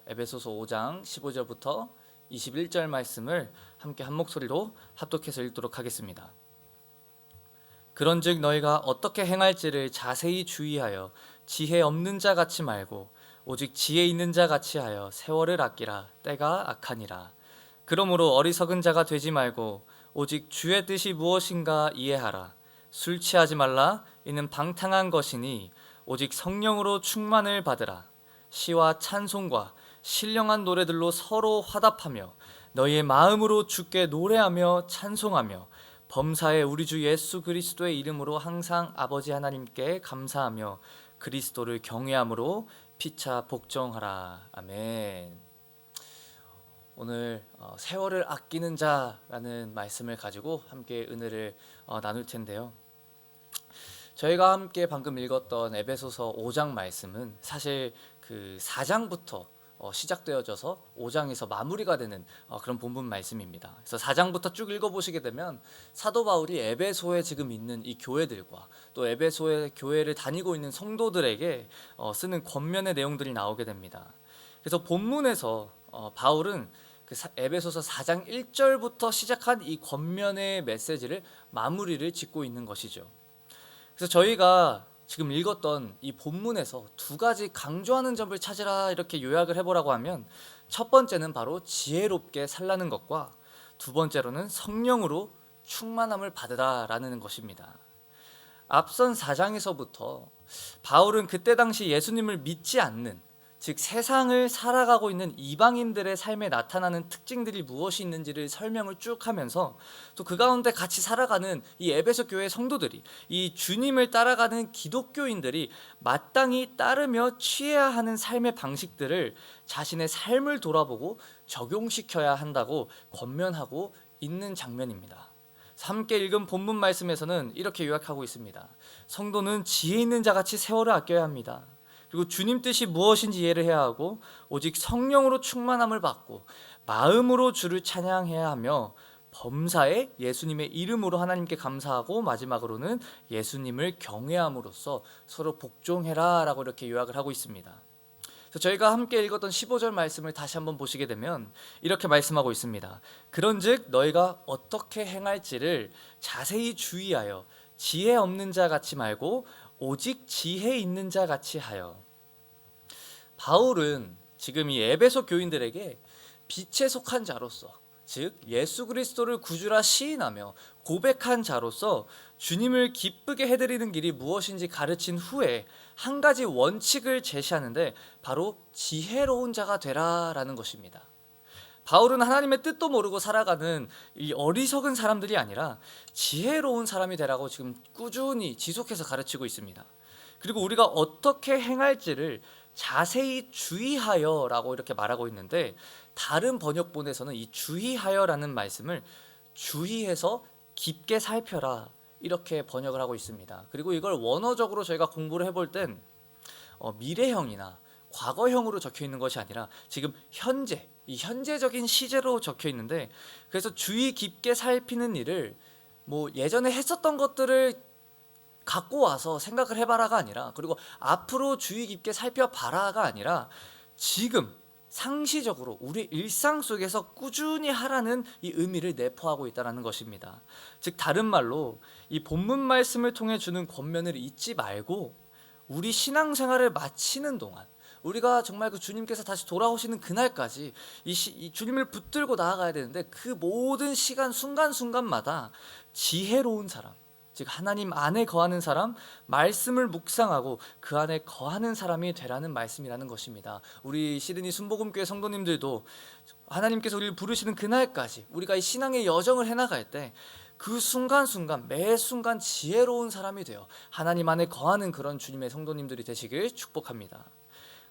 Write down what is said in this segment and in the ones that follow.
에베소서 5장 15절부터 21절 말씀을 함께 한 목소리로 합독해서 읽도록 하겠습니다. 그런즉 너희가 어떻게 행할지를 자세히 주의하여 지혜 없는 자 같이 말고 오직 지혜 있는 자 같이 하여 세월을 아끼라. 때가 악하니라. 그러므로 어리석은 자가 되지 말고 오직 주의 뜻이 무엇인가 이해하라. 술 취하지 말라. 이는 방탕한 것이니 오직 성령으로 충만을 받으라. 시와 찬송과 신령한 노래들로 서로 화답하며 너희의 마음으로 주께 노래하며 찬송하며 범사에 우리 주 예수 그리스도의 이름으로 항상 아버지 하나님께 감사하며 그리스도를 경외함으로 피차 복종하라. 아멘. 오늘 세월을 아끼는 자라는 말씀을 가지고 함께 은혜를 나눌 텐데요. 저희가 함께 방금 읽었던 에베소서 5장 말씀은 사실 그 4장부터 시작되어져서 5장에서 마무리가 되는 그런 본문 말씀입니다. 그래서 4장부터 쭉 읽어보시게 되면 사도 바울이 에베소에 지금 있는 이 교회들과 또 에베소의 교회를 다니고 있는 성도들에게 쓰는 권면의 내용들이 나오게 됩니다. 그래서 본문에서 바울은 그 에베소서 4장 1절부터 시작한 이 권면의 메시지를 마무리를 짓고 있는 것이죠. 그래서 저희가 지금 읽었던 이 본문에서 두 가지 강조하는 점을 찾으라 이렇게 요약을 해보라고 하면 첫 번째는 바로 지혜롭게 살라는 것과 두 번째로는 성령으로 충만함을 받으라라는 것입니다. 앞선 4장에서부터 바울은 그때 당시 예수님을 믿지 않는, 즉 세상을 살아가고 있는 이방인들의 삶에 나타나는 특징들이 무엇이 있는지를 설명을 쭉 하면서 또 그 가운데 같이 살아가는 이 에베소 교회 성도들이, 이 주님을 따라가는 기독교인들이 마땅히 따르며 취해야 하는 삶의 방식들을 자신의 삶을 돌아보고 적용시켜야 한다고 권면하고 있는 장면입니다. 함께 읽은 본문 말씀에서는 이렇게 요약하고 있습니다. 성도는 지혜 있는 자같이 세월을 아껴야 합니다. 그리고 주님 뜻이 무엇인지 이해를 해야 하고 오직 성령으로 충만함을 받고 마음으로 주를 찬양해야 하며 범사에 예수님의 이름으로 하나님께 감사하고 마지막으로는 예수님을 경외함으로써 서로 복종해라 라고 이렇게 요약을 하고 있습니다. 그래서 저희가 함께 읽었던 15절 말씀을 다시 한번 보시게 되면 이렇게 말씀하고 있습니다. 그런즉 너희가 어떻게 행할지를 자세히 주의하여 지혜 없는 자 같이 말고 오직 지혜 있는 자 같이 하여. 바울은 지금 이 에베소 교인들에게 빛에 속한 자로서, 즉 예수 그리스도를 구주라 시인하며 고백한 자로서 주님을 기쁘게 해드리는 길이 무엇인지 가르친 후에 한 가지 원칙을 제시하는데 바로 지혜로운 자가 되라라는 것입니다. 바울은 하나님의 뜻도 모르고 살아가는 이 어리석은 사람들이 아니라 지혜로운 사람이 되라고 지금 꾸준히 지속해서 가르치고 있습니다. 그리고 우리가 어떻게 행할지를 자세히 주의하여 라고 이렇게 말하고 있는데 다른 번역본에서는 이 주의하여라는 말씀을 주의해서 깊게 살펴라 이렇게 번역을 하고 있습니다. 그리고 이걸 원어적으로 저희가 공부를 해볼 땐 미래형이나 과거형으로 적혀 있는 것이 아니라 지금 현재, 이 현재적인 시제로 적혀 있는데, 그래서 주의 깊게 살피는 일을 뭐 예전에 했었던 것들을 갖고 와서 생각을 해봐라가 아니라, 그리고 앞으로 주의 깊게 살펴봐라가 아니라 지금 상시적으로 우리 일상 속에서 꾸준히 하라는 이 의미를 내포하고 있다는 것입니다. 즉 다른 말로 이 본문 말씀을 통해 주는 권면을 잊지 말고 우리 신앙생활을 마치는 동안, 우리가 정말 그 주님께서 다시 돌아오시는 그날까지 이 주님을 붙들고 나아가야 되는데 그 모든 시간 순간순간마다 지혜로운 사람, 즉 하나님 안에 거하는 사람, 말씀을 묵상하고 그 안에 거하는 사람이 되라는 말씀이라는 것입니다. 우리 시드니 순복음교회 성도님들도 하나님께서 우리를 부르시는 그날까지 우리가 이 신앙의 여정을 해나갈 때 그 순간순간 매 순간 지혜로운 사람이 되어 하나님 안에 거하는 그런 주님의 성도님들이 되시길 축복합니다.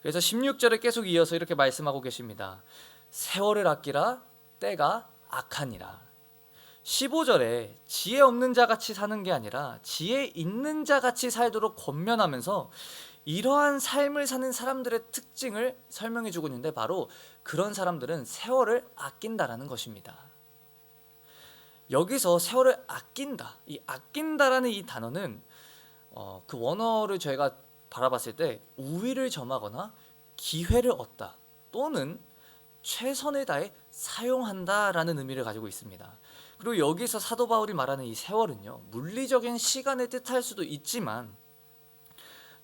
그래서 16절에 계속 이어서 이렇게 말씀하고 계십니다. 세월을 아끼라. 때가 악하니라. 15절에 지혜 없는 자같이 사는 게 아니라 지혜 있는 자같이 살도록 권면하면서 이러한 삶을 사는 사람들의 특징을 설명해 주고 있는데 바로 그런 사람들은 세월을 아낀다라는 것입니다. 여기서 세월을 아낀다, 이 아낀다라는 이 단어는 그 원어를 저희가 바라봤을 때 우위를 점하거나 기회를 얻다, 또는 최선을 다해 사용한다라는 의미를 가지고 있습니다. 그리고 여기서 사도 바울이 말하는 이 세월은요, 물리적인 시간을 뜻할 수도 있지만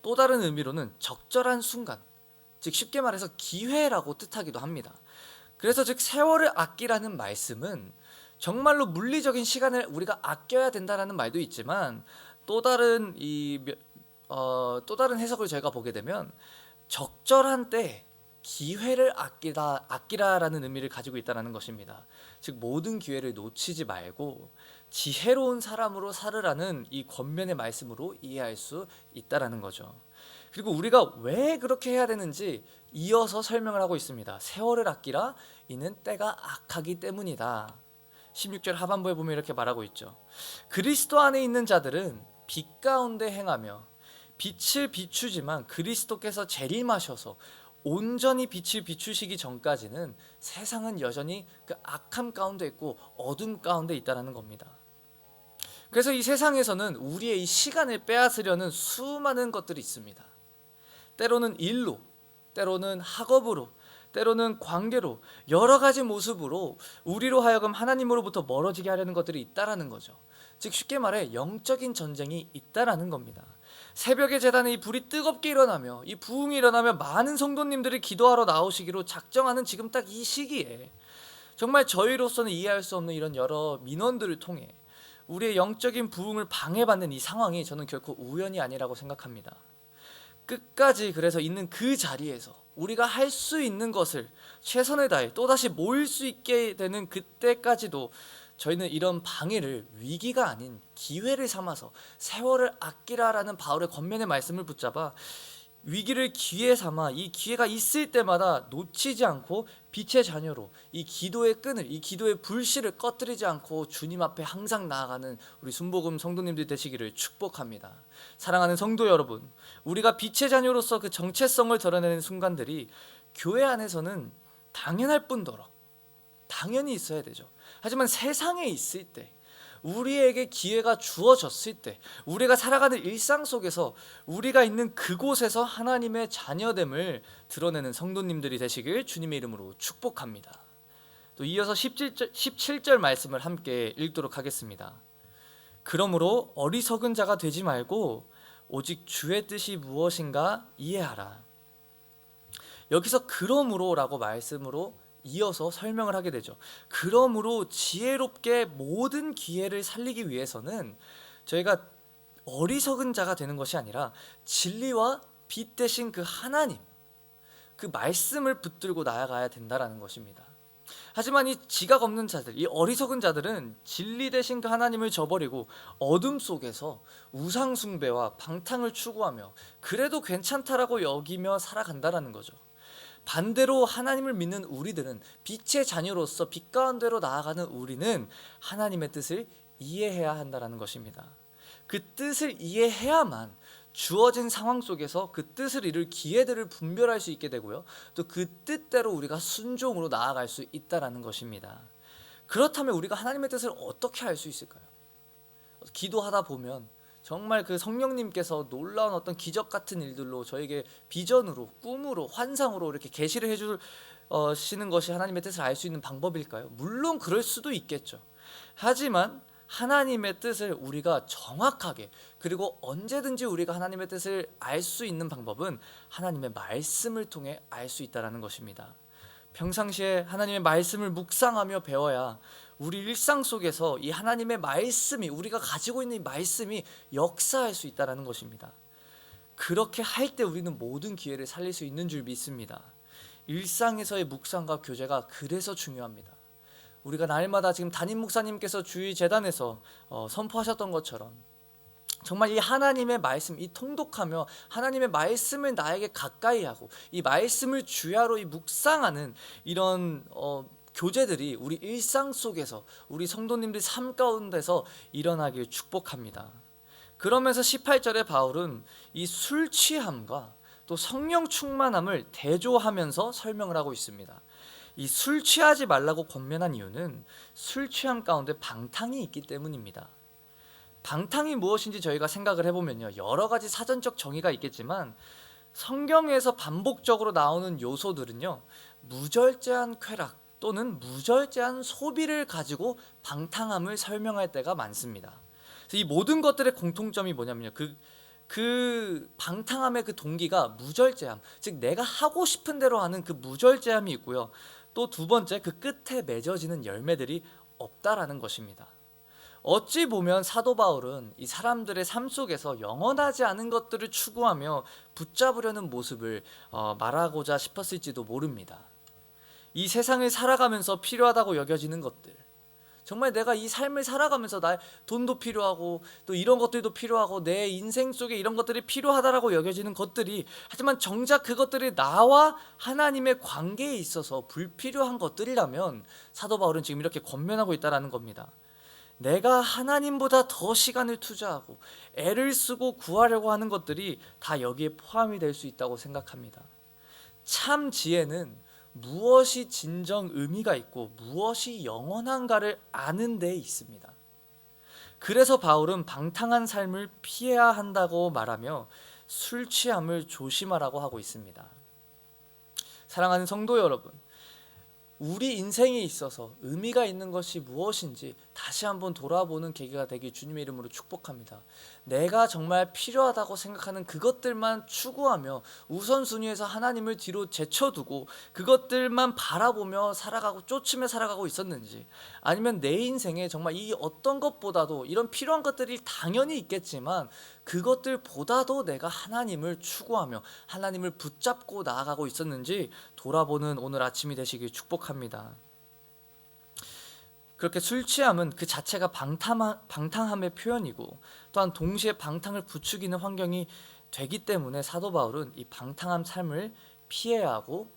또 다른 의미로는 적절한 순간, 즉 쉽게 말해서 기회라고 뜻하기도 합니다. 그래서 즉 세월을 아끼라는 말씀은 정말로 물리적인 시간을 우리가 아껴야 된다라는 말도 있지만 또 다른 또 다른 해석을 저희가 보게 되면 적절한 때 기회를 아끼라라는 의미를 가지고 있다는 것입니다. 즉 모든 기회를 놓치지 말고 지혜로운 사람으로 살으라는 이 권면의 말씀으로 이해할 수 있다라는 거죠. 그리고 우리가 왜 그렇게 해야 되는지 이어서 설명을 하고 있습니다. 세월을 아끼라, 이는 때가 악하기 때문이다. 16절 하반부에 보면 이렇게 말하고 있죠. 그리스도 안에 있는 자들은 빛 가운데 행하며 빛을 비추지만 그리스도께서 재림하셔서 온전히 빛을 비추시기 전까지는 세상은 여전히 그 악함 가운데 있고 어둠 가운데 있다는 겁니다. 그래서 이 세상에서는 우리의 이 시간을 빼앗으려는 수많은 것들이 있습니다. 때로는 일로, 때로는 학업으로, 때로는 관계로, 여러 가지 모습으로 우리로 하여금 하나님으로부터 멀어지게 하려는 것들이 있다라는 거죠. 즉 쉽게 말해 영적인 전쟁이 있다라는 겁니다. 새벽의 제단에 이 불이 뜨겁게 일어나며 이 부흥이 일어나며 많은 성도님들이 기도하러 나오시기로 작정하는 지금 딱 이 시기에 정말 저희로서는 이해할 수 없는 이런 여러 민원들을 통해 우리의 영적인 부흥을 방해받는 이 상황이 저는 결코 우연이 아니라고 생각합니다. 끝까지 그래서 있는 그 자리에서 우리가 할 수 있는 것을 최선을 다해 또다시 모일 수 있게 되는 그때까지도 저희는 이런 방해를 위기가 아닌 기회를 삼아서 세월을 아끼라라는 바울의 권면의 말씀을 붙잡아 위기를 기회 삼아 이 기회가 있을 때마다 놓치지 않고 빛의 자녀로 이 기도의 끈을, 이 기도의 불씨를 꺼뜨리지 않고 주님 앞에 항상 나아가는 우리 순복음 성도님들 되시기를 축복합니다. 사랑하는 성도 여러분, 우리가 빛의 자녀로서 그 정체성을 드러내는 순간들이 교회 안에서는 당연할 뿐더러 당연히 있어야 되죠. 하지만 세상에 있을 때, 우리에게 기회가 주어졌을 때, 우리가 살아가는 일상 속에서 우리가 있는 그곳에서 하나님의 자녀됨을 드러내는 성도님들이 되시길 주님의 이름으로 축복합니다. 또 이어서 17절 말씀을 함께 읽도록 하겠습니다. 그러므로 어리석은 자가 되지 말고 오직 주의 뜻이 무엇인가 이해하라. 여기서 그러므로라고 말씀으로 이어서 설명을 하게 되죠. 그러므로 지혜롭게 모든 기회를 살리기 위해서는 저희가 어리석은 자가 되는 것이 아니라 진리와 빛 대신 그 하나님, 그 말씀을 붙들고 나아가야 된다라는 것입니다. 하지만 이 지각 없는 자들, 이 어리석은 자들은 진리 대신 그 하나님을 저버리고 어둠 속에서 우상 숭배와 방탕을 추구하며 그래도 괜찮다라고 여기며 살아간다라는 거죠. 반대로 하나님을 믿는 우리들은 빛의 자녀로서 빛 가운데로 나아가는 우리는 하나님의 뜻을 이해해야 한다는 것입니다. 그 뜻을 이해해야만 주어진 상황 속에서 그 뜻을 이룰 기회들을 분별할 수 있게 되고요, 또 그 뜻대로 우리가 순종으로 나아갈 수 있다는 것입니다. 그렇다면 우리가 하나님의 뜻을 어떻게 알 수 있을까요? 기도하다 보면 정말 그 성령님께서 놀라운 어떤 기적 같은 일들로 저에게 비전으로, 꿈으로, 환상으로 이렇게 계시를 해주시는 것이 하나님의 뜻을 알 수 있는 방법일까요? 물론 그럴 수도 있겠죠. 하지만 하나님의 뜻을 우리가 정확하게, 그리고 언제든지 우리가 하나님의 뜻을 알 수 있는 방법은 하나님의 말씀을 통해 알 수 있다는 것입니다. 평상시에 하나님의 말씀을 묵상하며 배워야 우리 일상 속에서 이 하나님의 말씀이, 우리가 가지고 있는 이 말씀이 역사할 수 있다는 것입니다. 그렇게 할 때 우리는 모든 기회를 살릴 수 있는 줄 믿습니다. 일상에서의 묵상과 교제가 그래서 중요합니다. 우리가 날마다 지금 담임 목사님께서 주의 재단에서 선포하셨던 것처럼 정말 이 하나님의 말씀, 이 통독하며 하나님의 말씀을 나에게 가까이 하고 이 말씀을 주야로 이 묵상하는 이런 교제들이 우리 일상 속에서, 우리 성도님들 삶 가운데서 일어나길 축복합니다. 그러면서 18절에 바울은 이 술 취함과 또 성령 충만함을 대조하면서 설명을 하고 있습니다. 이 술 취하지 말라고 권면한 이유는 술 취함 가운데 방탕이 있기 때문입니다. 방탕이 무엇인지 저희가 생각을 해보면요, 여러 가지 사전적 정의가 있겠지만 성경에서 반복적으로 나오는 요소들은요, 무절제한 쾌락 또는 무절제한 소비를 가지고 방탕함을 설명할 때가 많습니다. 그래서 이 모든 것들의 공통점이 뭐냐면요. 그 방탕함의 그 동기가 무절제함, 즉 내가 하고 싶은 대로 하는 그 무절제함이 있고요. 또 두 번째, 그 끝에 맺어지는 열매들이 없다라는 것입니다. 어찌 보면 사도 바울은 이 사람들의 삶 속에서 영원하지 않은 것들을 추구하며 붙잡으려는 모습을 말하고자 싶었을지도 모릅니다. 이 세상을 살아가면서 필요하다고 여겨지는 것들, 정말 내가 이 삶을 살아가면서 나 돈도 필요하고 또 이런 것들도 필요하고 내 인생 속에 이런 것들이 필요하다라고 여겨지는 것들이, 하지만 정작 그것들이 나와 하나님의 관계에 있어서 불필요한 것들이라면 사도 바울은 지금 이렇게 권면하고 있다라는 겁니다. 내가 하나님보다 더 시간을 투자하고 애를 쓰고 구하려고 하는 것들이 다 여기에 포함이 될 수 있다고 생각합니다. 참 지혜는 무엇이 진정 의미가 있고 무엇이 영원한가를 아는 데 있습니다. 그래서 바울은 방탕한 삶을 피해야 한다고 말하며 술 취함을 조심하라고 하고 있습니다. 사랑하는 성도 여러분, 우리 인생에 있어서 의미가 있는 것이 무엇인지 다시 한번 돌아보는 계기가 되길 주님의 이름으로 축복합니다. 내가 정말 필요하다고 생각하는 그것들만 추구하며 우선순위에서 하나님을 뒤로 제쳐두고 그것들만 바라보며 살아가고 쫓으며 살아가고 있었는지, 아니면 내 인생에 정말 이 어떤 것보다도 이런 필요한 것들이 당연히 있겠지만 그것들보다도 내가 하나님을 추구하며 하나님을 붙잡고 나아가고 있었는지 돌아보는 오늘 아침이 되시길 축복합니다. 그렇게 술 취함은 그 자체가 방탕함의 표현이고 또한 동시에 방탕을 부추기는 환경이 되기 때문에 사도 바울은 이 방탕한 삶을 피해야 하고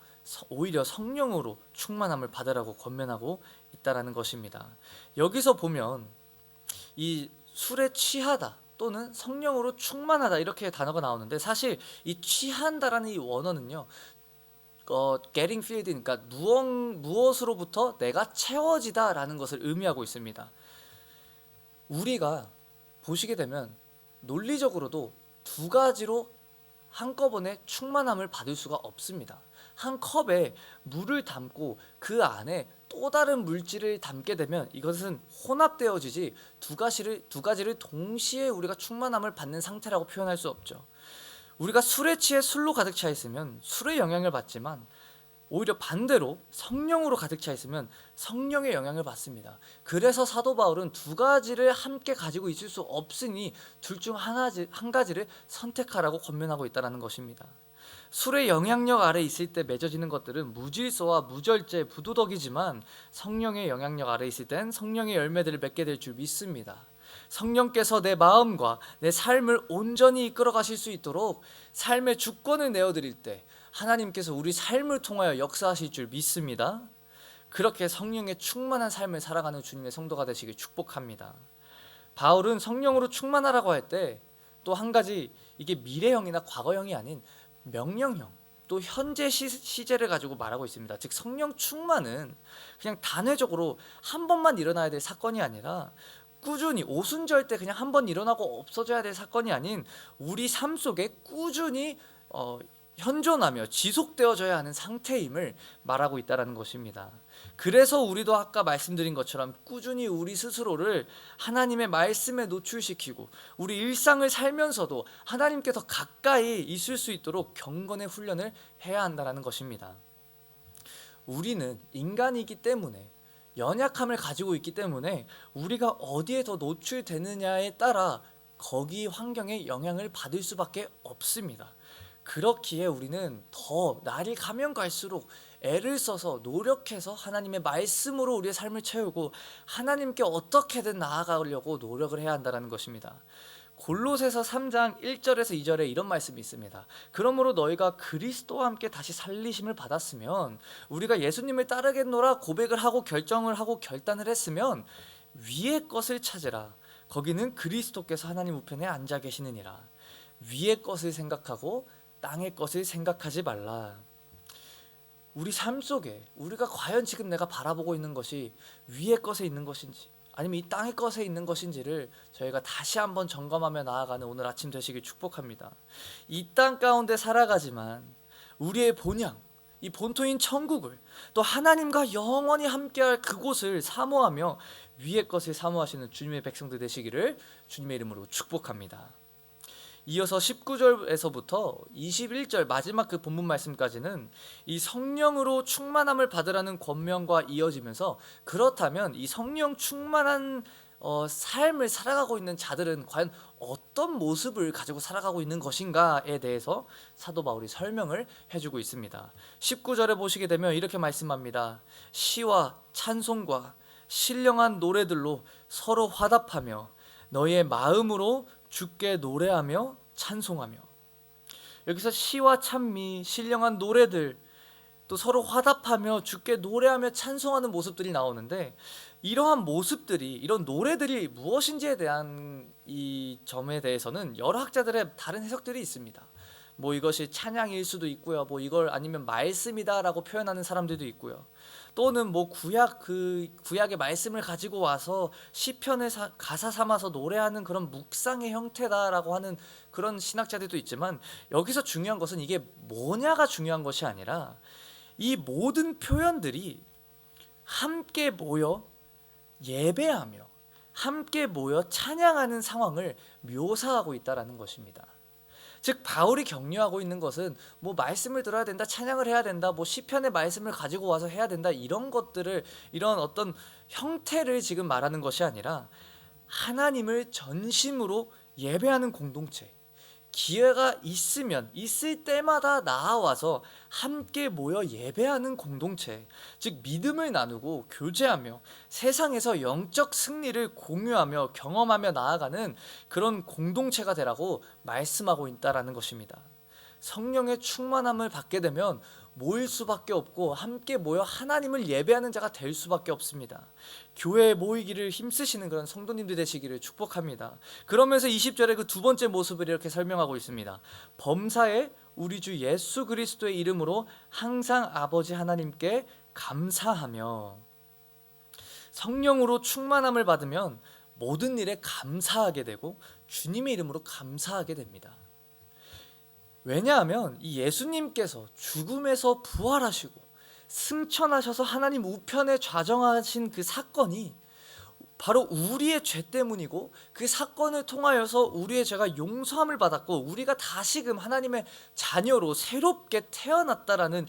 오히려 성령으로 충만함을 받으라고 권면하고 있다라는 것입니다. 여기서 보면 이 술에 취하다 또는 성령으로 충만하다 이렇게 단어가 나오는데, 사실 이 취한다라는 이 원어는요, getting filled, 그러니까 무엇으로부터 내가 채워지다라는 것을 의미하고 있습니다. 우리가 보시게 되면 논리적으로도 두 가지로 한꺼번에 충만함을 받을 수가 없습니다. 한 컵에 물을 담고 그 안에 또 다른 물질을 담게 되면 이것은 혼합되어지지 두 가지를 동시에 우리가 충만함을 받는 상태라고 표현할 수 없죠. 우리가 술에 취해 술로 가득 차 있으면 술의 영향을 받지만 오히려 반대로 성령으로 가득 차 있으면 성령의 영향을 받습니다. 그래서 사도 바울은 두 가지를 함께 가지고 있을 수 없으니 둘 중 한 가지를 선택하라고 권면하고 있다는 것입니다. 술의 영향력 아래 있을 때 맺어지는 것들은 무질서와 무절제, 부도덕이지만 성령의 영향력 아래 있을 땐 성령의 열매들을 맺게 될 줄 믿습니다. 성령께서 내 마음과 내 삶을 온전히 이끌어 가실 수 있도록 삶의 주권을 내어드릴 때 하나님께서 우리 삶을 통하여 역사하실 줄 믿습니다. 그렇게 성령의 충만한 삶을 살아가는 주님의 성도가 되시길 축복합니다. 바울은 성령으로 충만하라고 할 때 또 한 가지, 이게 미래형이나 과거형이 아닌 명령형, 또 현재 시제를 가지고 말하고 있습니다. 즉 성령 충만은 그냥 단회적으로 한 번만 일어나야 될 사건이 아니라 꾸준히 오순절 때 그냥 한 번 일어나고 없어져야 될 사건이 아닌 우리 삶 속에 꾸준히 현존하며 지속되어져야 하는 상태임을 말하고 있다는 것입니다. 그래서 우리도 아까 말씀드린 것처럼 꾸준히 우리 스스로를 하나님의 말씀에 노출시키고 우리 일상을 살면서도 하나님께 더 가까이 있을 수 있도록 경건의 훈련을 해야 한다는 것입니다. 우리는 인간이기 때문에, 연약함을 가지고 있기 때문에 우리가 어디에 더 노출되느냐에 따라 거기 환경에 영향을 받을 수밖에 없습니다. 그렇기에 우리는 더 날이 가면 갈수록 애를 써서 노력해서 하나님의 말씀으로 우리의 삶을 채우고 하나님께 어떻게든 나아가려고 노력을 해야 한다는 것입니다. 골로새서 3장 1절에서 2절에 이런 말씀이 있습니다. 그러므로 너희가 그리스도와 함께 다시 살리심을 받았으면, 우리가 예수님을 따르겠노라 고백을 하고 결정을 하고 결단을 했으면 위의 것을 찾으라. 거기는 그리스도께서 하나님 우편에 앉아 계시느니라. 위의 것을 생각하고 땅의 것을 생각하지 말라. 우리 삶 속에 우리가 과연 지금 내가 바라보고 있는 것이 위의 것에 있는 것인지 아니면 이 땅의 것에 있는 것인지를 저희가 다시 한번 점검하며 나아가는 오늘 아침 되시길 축복합니다. 이 땅 가운데 살아가지만 우리의 본향, 이 본토인 천국을, 또 하나님과 영원히 함께할 그곳을 사모하며 위의 것을 사모하시는 주님의 백성들 되시기를 주님의 이름으로 축복합니다. 이어서 19절에서부터 21절 마지막 그 본문 말씀까지는 이 성령으로 충만함을 받으라는 권면과 이어지면서, 그렇다면 이 성령 충만한 삶을 살아가고 있는 자들은 과연 어떤 모습을 가지고 살아가고 있는 것인가에 대해서 사도 바울이 설명을 해주고 있습니다. 19절에 보시게 되면 이렇게 말씀합니다. 시와 찬송과 신령한 노래들로 서로 화답하며 너희의 마음으로 주께 노래하며 찬송하며. 여기서 시와 찬미, 신령한 노래들, 또 서로 화답하며 주께 노래하며 찬송하는 모습들이 나오는데, 이러한 모습들이, 이런 노래들이 무엇인지에 대한 이 점에 대해서는 여러 학자들의 다른 해석들이 있습니다. 뭐 이것이 찬양일 수도 있고요, 뭐 이걸 아니면 말씀이다라고 표현하는 사람들도 있고요, 또는 뭐 구약의 말씀을 가지고 와서 시편의 가사 삼아서 노래하는 그런 묵상의 형태다라고 하는 그런 신학자들도 있지만, 여기서 중요한 것은 이게 뭐냐가 중요한 것이 아니라 이 모든 표현들이 함께 모여 예배하며 함께 모여 찬양하는 상황을 묘사하고 있다라는 것입니다. 즉 바울이 격려하고 있는 것은 뭐 말씀을 들어야 된다, 찬양을 해야 된다, 뭐 시편의 말씀을 가지고 와서 해야 된다, 이런 것들을, 이런 어떤 형태를 지금 말하는 것이 아니라 하나님을 전심으로 예배하는 공동체, 기회가 있을 때마다 나와서 함께 모여 예배하는 공동체, 즉 믿음을 나누고 교제하며 세상에서 영적 승리를 공유하며 경험하며 나아가는 그런 공동체가 되라고 말씀하고 있다라는 것입니다. 성령의 충만함을 받게 되면 모일 수밖에 없고 함께 모여 하나님을 예배하는 자가 될 수밖에 없습니다. 교회에 모이기를 힘쓰시는 그런 성도님들 되시기를 축복합니다. 그러면서 20절에 그 두 번째 모습을 이렇게 설명하고 있습니다. 범사에 우리 주 예수 그리스도의 이름으로 항상 아버지 하나님께 감사하며. 성령으로 충만함을 받으면 모든 일에 감사하게 되고 주님의 이름으로 감사하게 됩니다. 왜냐하면 이 예수님께서 죽음에서 부활하시고 승천하셔서 하나님 우편에 좌정하신 그 사건이 바로 우리의 죄 때문이고, 그 사건을 통하여서 우리의 죄가 용서함을 받았고 우리가 다시금 하나님의 자녀로 새롭게 태어났다라는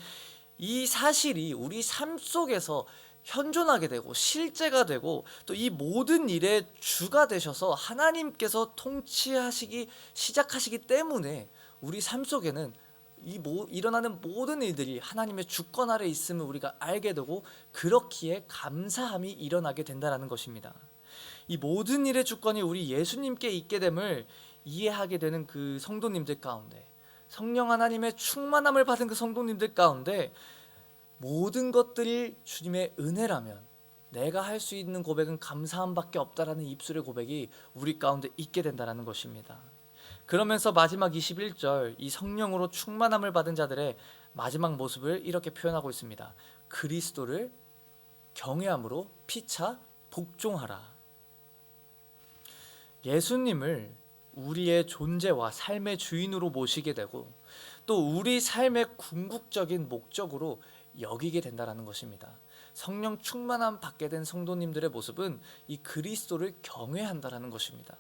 이 사실이 우리 삶 속에서 현존하게 되고 실제가 되고, 또 이 모든 일의 주가 되셔서 하나님께서 통치하시기 시작하시기 때문에 우리 삶 속에는 일어나는 모든 일들이 하나님의 주권 아래 있음을 우리가 알게 되고, 그렇기에 감사함이 일어나게 된다는 것입니다. 이 모든 일의 주권이 우리 예수님께 있게 됨을 이해하게 되는 그 성도님들 가운데, 성령 하나님의 충만함을 받은 그 성도님들 가운데 모든 것들이 주님의 은혜라면 내가 할 수 있는 고백은 감사함밖에 없다라는 입술의 고백이 우리 가운데 있게 된다는 것입니다. 그러면서 마지막 21절, 이 성령으로 충만함을 받은 자들의 마지막 모습을 이렇게 표현하고 있습니다. 그리스도를 경외함으로 피차 복종하라. 예수님을 우리의 존재와 삶의 주인으로 모시게 되고, 또 우리 삶의 궁극적인 목적으로 여기게 된다는 것입니다. 성령 충만함 받게 된 성도님들의 모습은 이 그리스도를 경외한다는 것입니다.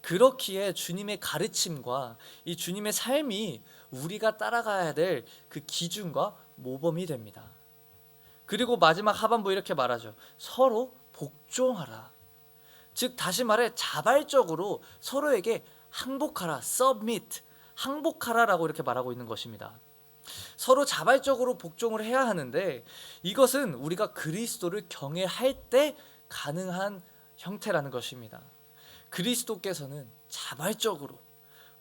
그렇기에 주님의 가르침과 이 주님의 삶이 우리가 따라가야 될 그 기준과 모범이 됩니다. 그리고 마지막 하반부 이렇게 말하죠. 서로 복종하라. 즉 다시 말해 자발적으로 서로에게 항복하라, submit, 항복하라라고 이렇게 말하고 있는 것입니다. 서로 자발적으로 복종을 해야 하는데, 이것은 우리가 그리스도를 경외할 때 가능한 형태라는 것입니다. 그리스도께서는 자발적으로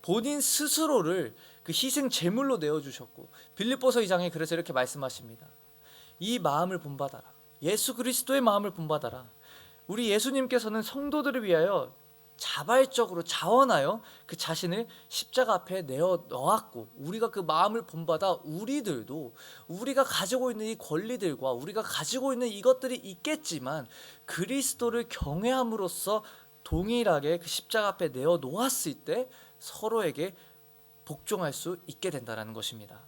본인 스스로를 그 희생 제물로 내어주셨고, 빌립보서 2장에 그래서 이렇게 말씀하십니다. 이 마음을 본받아라. 예수 그리스도의 마음을 본받아라. 우리 예수님께서는 성도들을 위하여 자발적으로 자원하여 그 자신을 십자가 앞에 내어 놓았고, 우리가 그 마음을 본받아 우리들도 우리가 가지고 있는 이 권리들과 우리가 가지고 있는 이것들이 있겠지만 그리스도를 경외함으로써 동일하게 그 십자가 앞에 내어 놓았을 때 서로에게 복종할 수 있게 된다는 것입니다.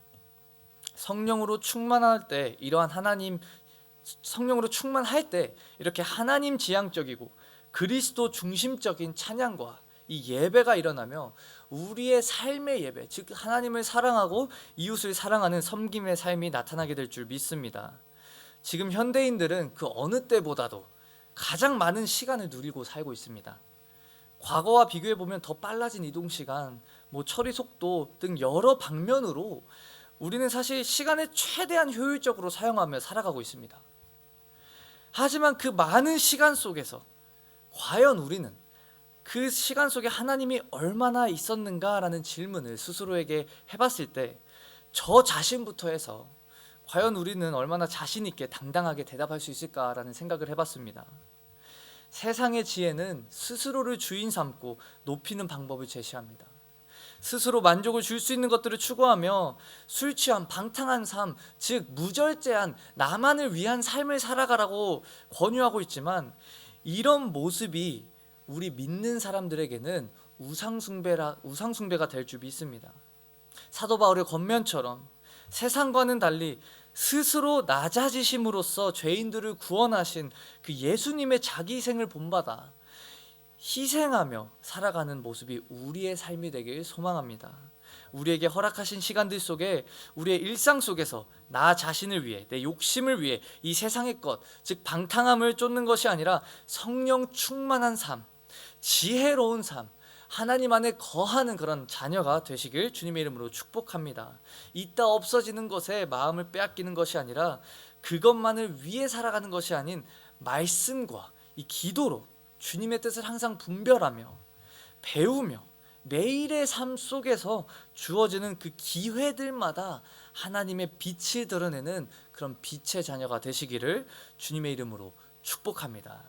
성령으로 충만할 때 이러한 하나님 성령으로 충만할 때 이렇게 하나님 지향적이고 그리스도 중심적인 찬양과 이 예배가 일어나며 우리의 삶의 예배, 즉 하나님을 사랑하고 이웃을 사랑하는 섬김의 삶이 나타나게 될 줄 믿습니다. 지금 현대인들은 그 어느 때보다도 가장 많은 시간을 누리고 살고 있습니다. 과거와 비교해 보면 더 빨라진 이동 시간, 처리 속도 등 여러 방면으로 우리는 사실 시간을 최대한 효율적으로 사용하며 살아가고 있습니다. 하지만 그 많은 시간 속에서 과연 우리는 그 시간 속에 하나님이 얼마나 있었는가라는 질문을 스스로에게 해봤을 때 저 자신부터 해서 과연 우리는 얼마나 자신 있게 당당하게 대답할 수 있을까라는 생각을 해봤습니다. 세상의 지혜는 스스로를 주인 삼고 높이는 방법을 제시합니다. 스스로 만족을 줄 수 있는 것들을 추구하며 술 취한 방탕한 삶, 즉 무절제한 나만을 위한 삶을 살아가라고 권유하고 있지만 이런 모습이 우리 믿는 사람들에게는 우상숭배가 될 줄 믿습니다. 사도 바울의 권면처럼 세상과는 달리 스스로 낮아지심으로써 죄인들을 구원하신 그 예수님의 자기희생을 본받아 희생하며 살아가는 모습이 우리의 삶이 되길 소망합니다. 우리에게 허락하신 시간들 속에 우리의 일상 속에서 나 자신을 위해, 내 욕심을 위해 이 세상의 것, 즉 방탕함을 쫓는 것이 아니라 성령 충만한 삶, 지혜로운 삶, 하나님 안에 거하는 그런 자녀가 되시길 주님의 이름으로 축복합니다. 있다 없어지는 것에 마음을 빼앗기는 것이 아니라 그것만을 위해 살아가는 것이 아닌 말씀과 이 기도로 주님의 뜻을 항상 분별하며 배우며 매일의 삶 속에서 주어지는 그 기회들마다 하나님의 빛을 드러내는 그런 빛의 자녀가 되시기를 주님의 이름으로 축복합니다.